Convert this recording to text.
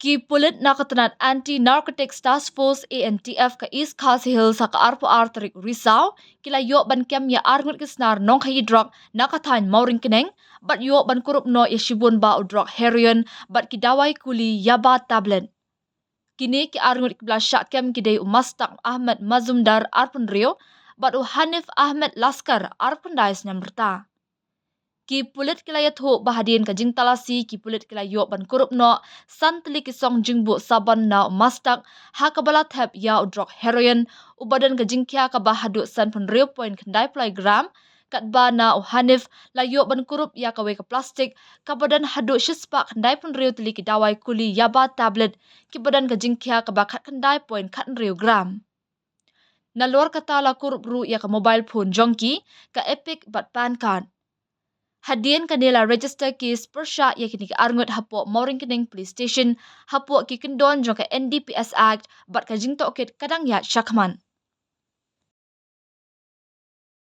Ki pulit nakatanat Anti-Narcotics Task Force ANTF ka East Khas Hills sa kaarpo Tarik Rizal, kila yo ban kem ya arngut kisnar nongkhaii drok nakathan Mawryngkneng, bat yo ban kurup no ya shibun ba o drok heroin, bat kidawai kuli yaba tablet. Kini ki arngut kibla Shah kem kidai umastak Ahmad Mazumdar arpun Rio, bat u Hanif Ahmed Laskar arpun dais nyamberta. Ki pulit kilayat ho bahadin ka jing talasi ki pulit kilayo ban kurup no santli kisong jingbu saban na mastak ha kabala thep ya drok heroin ubadan ka jingkya ka bahadu san pun real point kandai play gram kat ba na Hanif layo ban kurup ya kawe ka plastik ka badan hadu shispa kandai pun real tili ki dawai kuli yaba tablet ki badan ka jingkya ka bakat kandai point kat real gram. Na luar kata la kurup ru ya ka mobile phone jongki ka epic bat pan card. Hadian kanila register case persya ya kini ka arngut hapo Mawryngkneng Police Station hapo ki kendon jong ka NDPS Act bat ka jingto kit kadang ya syakman.